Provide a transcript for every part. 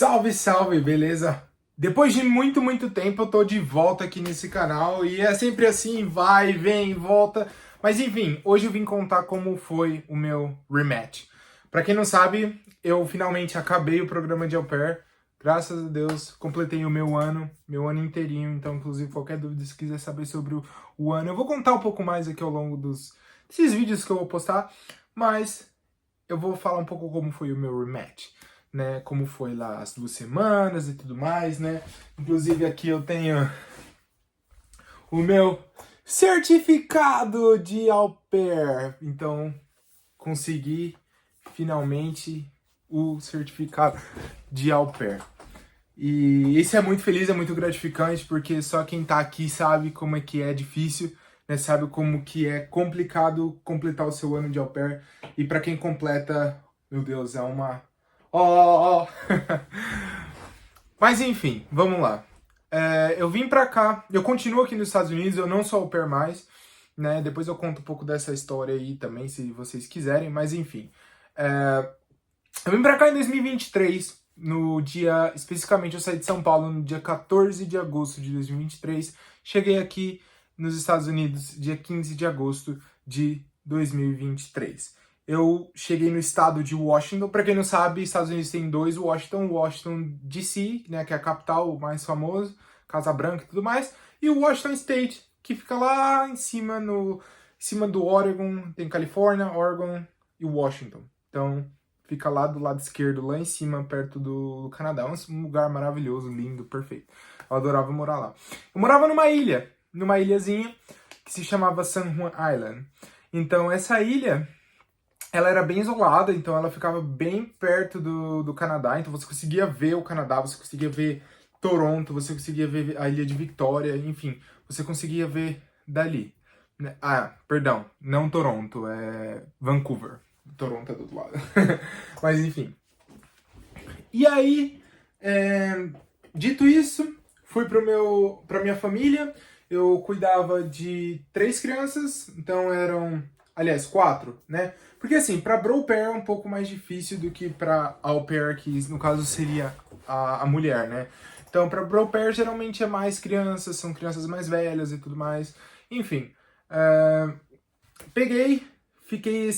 Salve, salve, beleza? Depois de muito tempo eu tô de volta aqui nesse canal e é sempre assim, vai, vem, volta. Mas enfim, hoje eu vim contar como foi o meu rematch. Pra quem não sabe, eu finalmente acabei o programa de au pair. Graças a Deus, completei o meu ano inteirinho. Então, inclusive, qualquer dúvida, se quiser saber sobre o ano, eu vou contar um pouco mais aqui ao longo desses vídeos que eu vou postar. Mas eu vou falar um pouco como foi o meu rematch, né? Como foi lá as 2 semanas e tudo mais, né? Inclusive aqui eu tenho o meu certificado de au pair. Então, consegui finalmente o certificado de au pair. E isso é muito feliz, é muito gratificante, porque só quem tá aqui sabe como é que é difícil, né? Sabe como que é complicado completar o seu ano de au pair. E para quem completa, meu Deus, é uma... Ó! Mas enfim, vamos lá. Eu vim pra cá, eu continuo aqui nos Estados Unidos, eu não sou au pair mais, né? Depois eu conto um pouco dessa história aí também, se vocês quiserem, mas enfim. Eu vim pra cá em 2023, no dia, especificamente eu saí de São Paulo no dia 14 de agosto de 2023, cheguei aqui nos Estados Unidos dia 15 de agosto de 2023. Eu cheguei no estado de Washington, para quem não sabe, Estados Unidos tem dois Washington DC, né, que é a capital, o mais famoso, Casa Branca e tudo mais, e o Washington State, que fica lá em cima, em cima do Oregon, tem Califórnia, Oregon e Washington. Então, fica lá do lado esquerdo, lá em cima, perto do Canadá. Um lugar maravilhoso, lindo, perfeito. Eu adorava morar lá. Eu morava numa ilhazinha que se chamava San Juan Island. Então, essa ilha, ela era bem isolada, então ela ficava bem perto do Canadá. Então, você conseguia ver o Canadá, você conseguia ver Toronto, você conseguia ver a Ilha de Victoria, enfim, você conseguia ver dali. Perdão, não Toronto, é Vancouver. Toronto é do outro lado. Mas enfim. E aí, dito isso, fui pra minha família. Eu cuidava de 3 crianças, então eram, aliás, 4, né? Porque assim, pra bro pair é um pouco mais difícil do que pra au pair, que no caso seria a mulher, né? Então, pra bro pair geralmente é mais crianças, são crianças mais velhas e tudo mais. Enfim, peguei, fiquei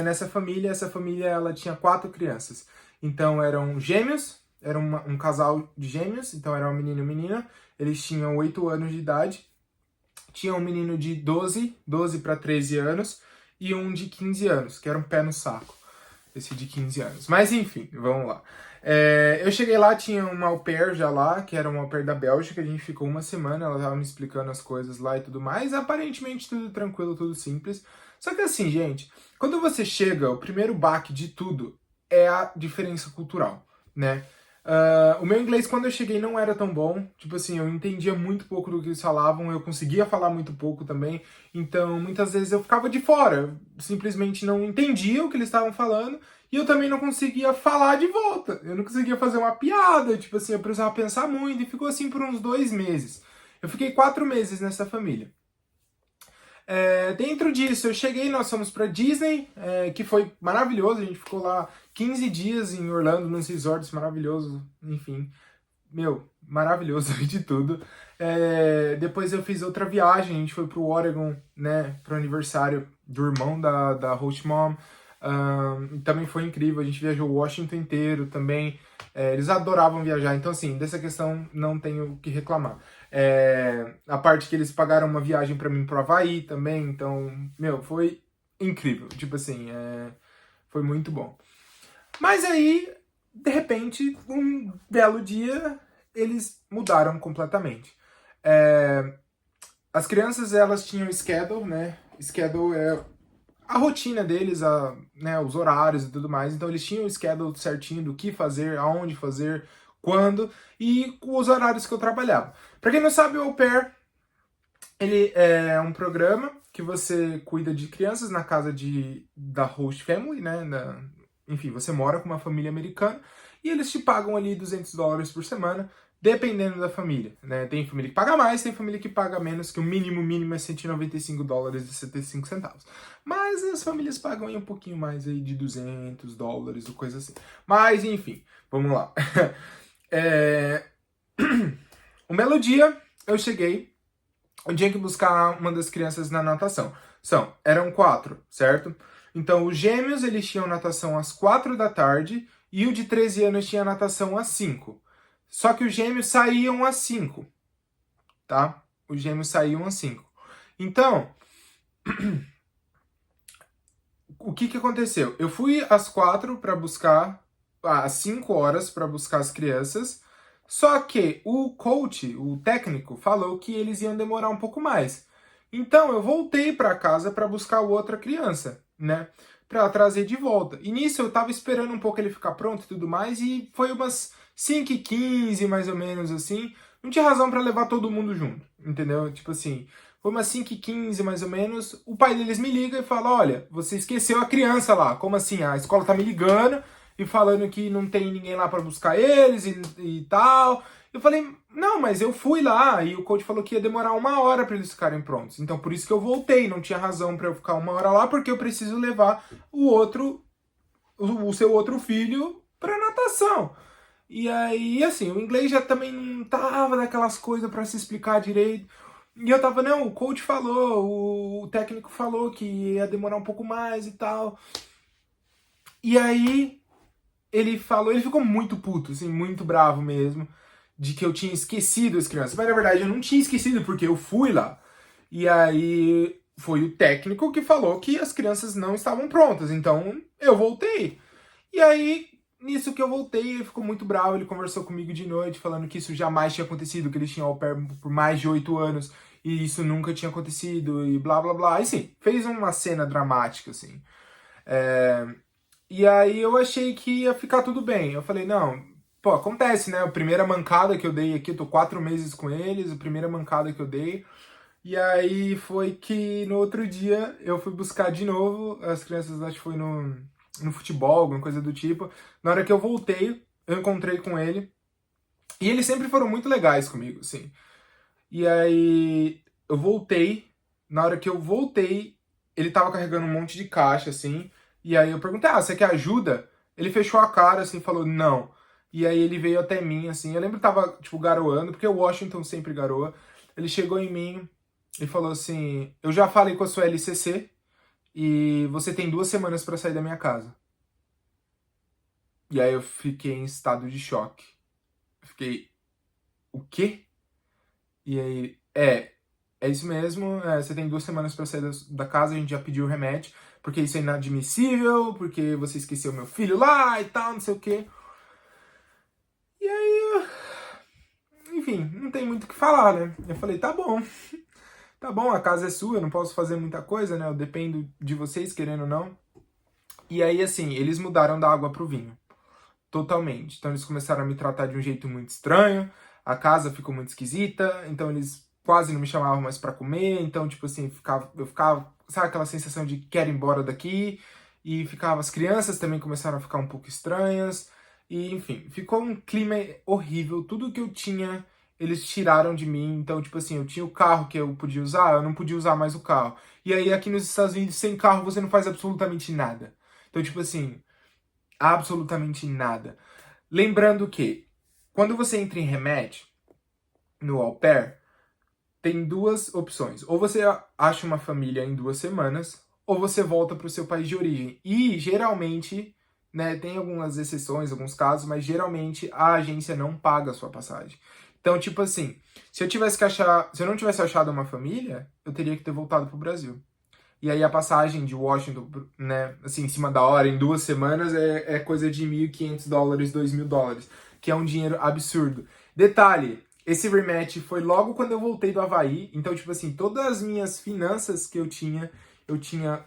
nessa família. Essa família ela tinha 4 crianças. Então eram gêmeos, era um casal de gêmeos, então era um menino e uma menina. Eles tinham 8 anos de idade. Tinha um menino de 12 para 13 anos e um de 15 anos, que era um pé no saco, esse de 15 anos. Mas enfim, vamos lá. Eu cheguei lá, tinha uma au pair já lá, que era uma au pair da Bélgica, a gente ficou uma semana, ela tava me explicando as coisas lá e tudo mais, aparentemente tudo tranquilo, tudo simples. Só que assim, gente, quando você chega, o primeiro baque de tudo é a diferença cultural, né? O meu inglês, quando eu cheguei, não era tão bom. Tipo assim, eu entendia muito pouco do que eles falavam, eu conseguia falar muito pouco também. Então, muitas vezes eu ficava de fora, eu simplesmente não entendia o que eles estavam falando e eu também não conseguia falar de volta. Eu não conseguia fazer uma piada, tipo assim, eu precisava pensar muito e ficou assim por uns 2 meses. Eu fiquei 4 meses nessa família. Dentro disso, eu cheguei, nós fomos pra Disney, que foi maravilhoso, a gente ficou lá 15 dias em Orlando, nos resorts maravilhosos, enfim, meu, maravilhoso de tudo. Depois eu fiz outra viagem, a gente foi pro Oregon, né, pro aniversário do irmão da host mom. Também foi incrível, a gente viajou o Washington inteiro também. Eles adoravam viajar, então assim, dessa questão não tenho o que reclamar. A parte que eles pagaram uma viagem pra mim pro Havaí também, então, meu, foi incrível, tipo assim, foi muito bom. Mas aí, de repente, um belo dia, eles mudaram completamente. As crianças, elas tinham schedule, né? Schedule é a rotina deles, né, os horários e tudo mais. Então eles tinham o schedule certinho do que fazer, aonde fazer, quando e os horários que eu trabalhava. Pra quem não sabe, o au pair, ele é um programa que você cuida de crianças na casa da host family, né? Enfim, você mora com uma família americana e eles te pagam ali $200 por semana dependendo da família, né? Tem família que paga mais, tem família que paga menos, que o mínimo é $195,65. Mas as famílias pagam aí um pouquinho mais aí de $200 ou coisa assim. Mas, enfim, vamos lá. Um belo dia, eu cheguei, eu tinha que buscar uma das crianças na natação. Eram 4, certo? Então, os gêmeos, eles tinham natação às 4 da tarde e o de 13 anos tinha natação às 5. Só que os gêmeos saíam às 5, tá? Os gêmeos saíam às 5. Então, o que aconteceu? Eu fui às 4 para buscar, às 5 horas para buscar as crianças, só que o coach, o técnico, falou que eles iam demorar um pouco mais. Então, eu voltei para casa para buscar outra criança, né? Para trazer de volta. E nisso eu tava esperando um pouco ele ficar pronto e tudo mais, e foi umas 5h15, mais ou menos, assim. Não tinha razão para levar todo mundo junto, entendeu? Tipo assim, foi umas 5h15, mais ou menos. O pai deles me liga e fala: olha, você esqueceu a criança lá. Como assim? A escola tá me ligando e falando que não tem ninguém lá para buscar eles e tal. Eu falei: não, mas eu fui lá e o coach falou que ia demorar 1 hora para eles ficarem prontos. Então por isso que eu voltei. Não tinha razão para eu ficar 1 hora lá, porque eu preciso levar o seu outro filho para natação. E aí, assim, o inglês já também não tava daquelas coisas para se explicar direito. E eu tava: não, o coach falou, o técnico falou que ia demorar um pouco mais e tal. E aí, ele falou, ele ficou muito puto, assim, muito bravo mesmo, de que eu tinha esquecido as crianças. Mas na verdade eu não tinha esquecido, porque eu fui lá. E aí, foi o técnico que falou que as crianças não estavam prontas. Então, eu voltei. E aí, nisso que eu voltei, ele ficou muito bravo, ele conversou comigo de noite, falando que isso jamais tinha acontecido, que eles tinham au pair por mais de 8 anos, e isso nunca tinha acontecido, e blá blá blá. E sim, fez uma cena dramática, assim. E aí eu achei que ia ficar tudo bem. Eu falei: não, pô, acontece, né? A primeira mancada que eu dei aqui, eu tô 4 meses com eles, a primeira mancada que eu dei. E aí foi que no outro dia eu fui buscar de novo as crianças, acho que foi no futebol, alguma coisa do tipo. Na hora que eu voltei, eu encontrei com ele. E eles sempre foram muito legais comigo, assim. E aí eu voltei. Na hora que eu voltei, ele tava carregando um monte de caixa, assim. E aí eu perguntei: ah, você quer ajuda? Ele fechou a cara, assim, e falou: não. E aí ele veio até mim, assim. Eu lembro que tava, tipo, garoando, porque o Washington sempre garoa. Ele chegou em mim e falou assim: eu já falei com a sua LCC e você tem 2 semanas pra sair da minha casa. E aí eu fiquei em estado de choque. Eu fiquei: o quê? E aí, é isso mesmo, você tem 2 semanas pra sair da casa, a gente já pediu o remédio, porque isso é inadmissível, porque você esqueceu meu filho lá e tal, não sei o quê. E aí, enfim, não tem muito o que falar, né? Eu falei: tá bom, a casa é sua, eu não posso fazer muita coisa, né? Eu dependo de vocês, querendo ou não. E aí, assim, eles mudaram da água pro vinho. Totalmente. Então eles começaram a me tratar de um jeito muito estranho, a casa ficou muito esquisita, então eles quase não me chamavam mais pra comer, então, tipo assim, eu ficava, sabe aquela sensação de quero ir embora daqui, e ficava, as crianças também começaram a ficar um pouco estranhas, e enfim, ficou um clima horrível, tudo que eu tinha, eles tiraram de mim, então, tipo assim, eu tinha o carro que eu podia usar, eu não podia usar mais o carro. E aí, aqui nos Estados Unidos, sem carro, você não faz absolutamente nada. Então, tipo assim, absolutamente nada. Lembrando que, quando você entra em remédio, no au pair, tem 2 opções. Ou você acha uma família em 2 semanas, ou você volta para o seu país de origem. E, geralmente, né, tem algumas exceções, alguns casos, mas geralmente a agência não paga a sua passagem. Então, tipo assim, se eu não tivesse achado uma família, eu teria que ter voltado pro Brasil. E aí a passagem de Washington, né, assim, em cima da hora, em 2 semanas, é coisa de $1.500, $2.000, que é um dinheiro absurdo. Detalhe, esse rematch foi logo quando eu voltei do Havaí, então, tipo assim, todas as minhas finanças que eu tinha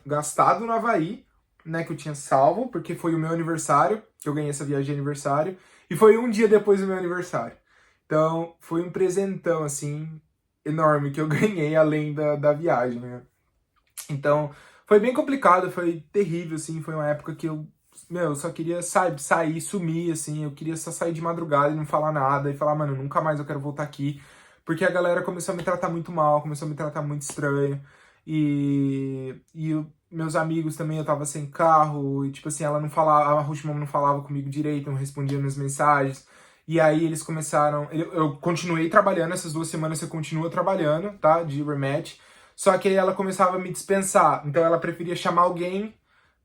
gastado no Havaí, né, que eu tinha salvo, porque foi o meu aniversário, que eu ganhei essa viagem de aniversário, e foi um dia depois do meu aniversário. Então, foi um presentão, assim, enorme que eu ganhei, além da viagem, né. Então, foi bem complicado, foi terrível, assim, foi uma época que eu meu, eu só queria sair, sumir, assim, eu queria só sair de madrugada e não falar nada, e falar, mano, nunca mais eu quero voltar aqui, porque a galera começou a me tratar muito mal, começou a me tratar muito estranho, meus amigos também, eu tava sem carro, e tipo assim, ela não falava, a Rushmon não falava comigo direito, não respondia minhas mensagens, e aí eles começaram, eu continuei trabalhando, essas 2 semanas eu continuo trabalhando, tá, de rematch, só que aí ela começava a me dispensar, então ela preferia chamar alguém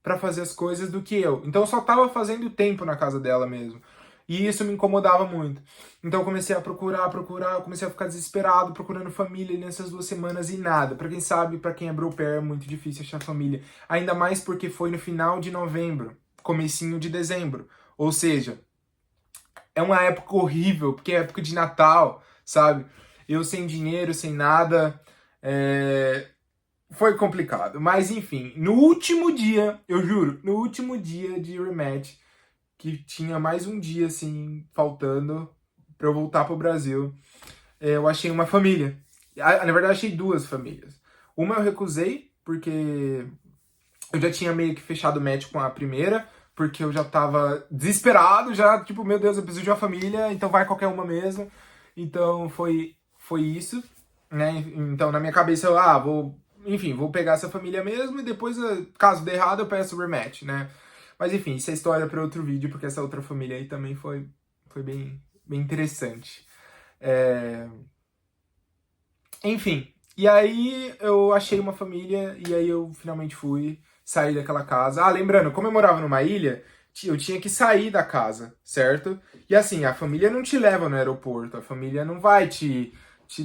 pra fazer as coisas do que eu. Então eu só tava fazendo tempo na casa dela mesmo. E isso me incomodava muito. Então eu comecei a procurar, eu comecei a ficar desesperado, procurando família nessas 2 semanas e nada. Pra quem sabe, pra quem é au pair, é muito difícil achar família. Ainda mais porque foi no final de novembro, comecinho de dezembro. Ou seja, é uma época horrível, porque é época de Natal, sabe? Eu sem dinheiro, sem nada. Foi complicado, mas enfim, no último dia, eu juro, no último dia de rematch, que tinha mais um dia assim faltando pra eu voltar pro Brasil, eu achei uma família. Na verdade, achei 2 famílias. Uma eu recusei, porque eu já tinha meio que fechado o match com a primeira, porque eu já tava desesperado, já, tipo, meu Deus, eu preciso de uma família, então vai qualquer uma mesmo. Então foi isso, né? Então na minha cabeça eu, enfim, vou pegar essa família mesmo e depois, caso dê errado, eu peço o rematch, né? Mas enfim, isso é história para outro vídeo, porque essa outra família aí também foi bem interessante. É... Enfim, e aí eu achei uma família e aí eu finalmente fui sair daquela casa. Ah, lembrando, como eu morava numa ilha, eu tinha que sair da casa, certo? E assim, a família não te leva no aeroporto, a família não vai te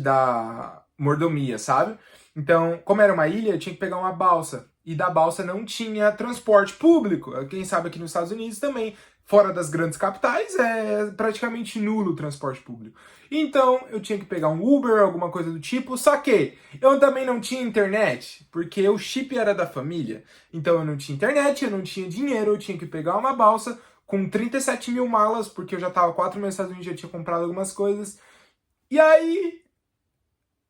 dar mordomia, sabe? Então, como era uma ilha, eu tinha que pegar uma balsa. E da balsa não tinha transporte público. Quem sabe aqui nos Estados Unidos também, fora das grandes capitais, é praticamente nulo o transporte público. Então, eu tinha que pegar um Uber, alguma coisa do tipo, só que eu também não tinha internet, porque o chip era da família. Então, eu não tinha internet, eu não tinha dinheiro, eu tinha que pegar uma balsa com 37 mil malas, porque eu já estava 4 meses nos Estados Unidos, já tinha comprado algumas coisas. E aí,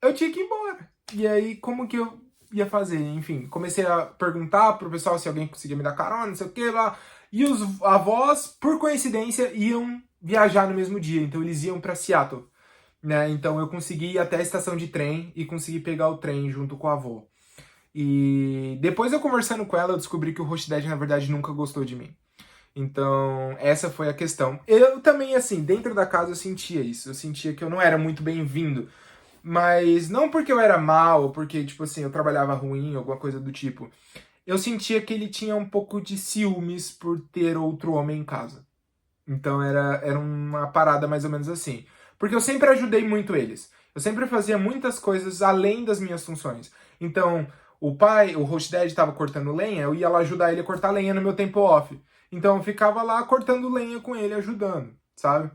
eu tinha que ir embora. E aí, como que eu ia fazer? Enfim, comecei a perguntar pro pessoal se alguém conseguia me dar carona, não sei o que lá. E os avós, por coincidência, iam viajar no mesmo dia. Então, eles iam para Seattle, né? Então, eu consegui ir até a estação de trem e consegui pegar o trem junto com a avó. E depois eu conversando com ela, eu descobri que o Host Dad, na verdade, nunca gostou de mim. Então, essa foi a questão. Eu também, assim, dentro da casa eu sentia isso. Eu sentia que eu não era muito bem-vindo. Mas não porque eu era mal, ou porque, tipo assim, eu trabalhava ruim, alguma coisa do tipo. Eu sentia que ele tinha um pouco de ciúmes por ter outro homem em casa. Então era uma parada mais ou menos assim. Porque eu sempre ajudei muito eles. Eu sempre fazia muitas coisas além das minhas funções. Então, o host dad estava cortando lenha, eu ia lá ajudar ele a cortar lenha no meu tempo off. Então eu ficava lá cortando lenha com ele, ajudando, sabe?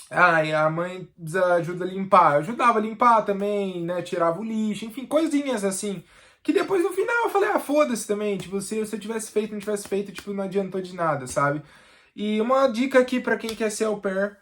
Ah, e a mãe ajuda a limpar. Eu ajudava a limpar também, né? Tirava o lixo, enfim, coisinhas assim. Que depois no final eu falei, foda-se também. Tipo, se eu tivesse feito, não tivesse feito, tipo, não adiantou de nada, sabe? E uma dica aqui pra quem quer ser au pair,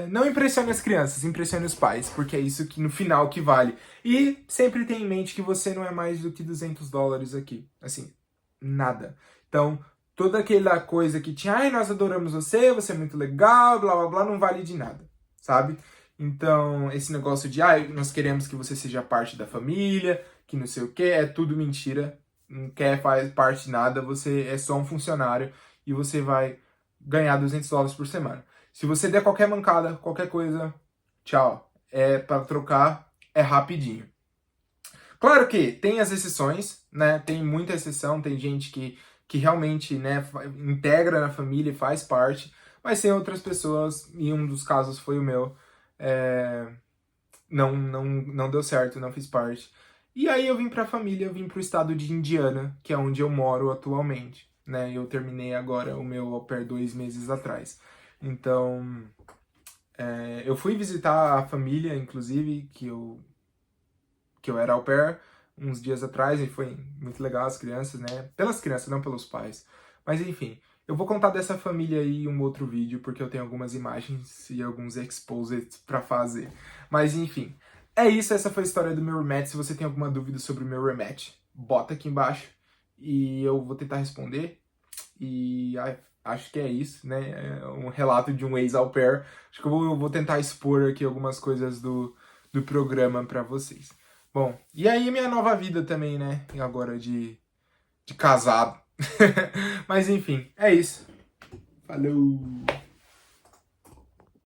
não impressione as crianças, impressione os pais, porque é isso que no final que vale. E sempre tenha em mente que você não é mais do que US$ 200 aqui. Assim, nada. Então, toda aquela coisa que tinha, ai, nós adoramos você, você é muito legal, blá blá blá, não vale de nada, sabe? Então, esse negócio de, ai, nós queremos que você seja parte da família, que não sei o que, é tudo mentira. Não quer faz parte de nada, você é só um funcionário e você vai ganhar US$ 200 por semana. Se você der qualquer mancada, qualquer coisa, tchau. É para trocar, é rapidinho. Claro que tem as exceções, né? Tem muita exceção, tem gente que realmente, né, integra na família e faz parte, mas tem outras pessoas, e um dos casos foi o meu, não deu certo, não fiz parte. E aí eu vim pra família, eu vim pro estado de Indiana, que é onde eu moro atualmente, né? Eu terminei agora o meu au pair 2 meses atrás. Então, eu fui visitar a família, inclusive, que eu era au pair uns dias atrás e foi muito legal as crianças, né? Pelas crianças, não pelos pais. Mas enfim, eu vou contar dessa família aí em um outro vídeo, porque eu tenho algumas imagens e alguns exposits pra fazer. Mas enfim, é isso, essa foi a história do meu rematch. Se você tem alguma dúvida sobre o meu rematch, bota aqui embaixo e eu vou tentar responder. E acho que é isso, né? É um relato de um ex-au pair. Acho que eu vou tentar expor aqui algumas coisas do programa pra vocês. Bom, e aí minha nova vida também, né? Agora de casado. Mas enfim, é isso. Falou!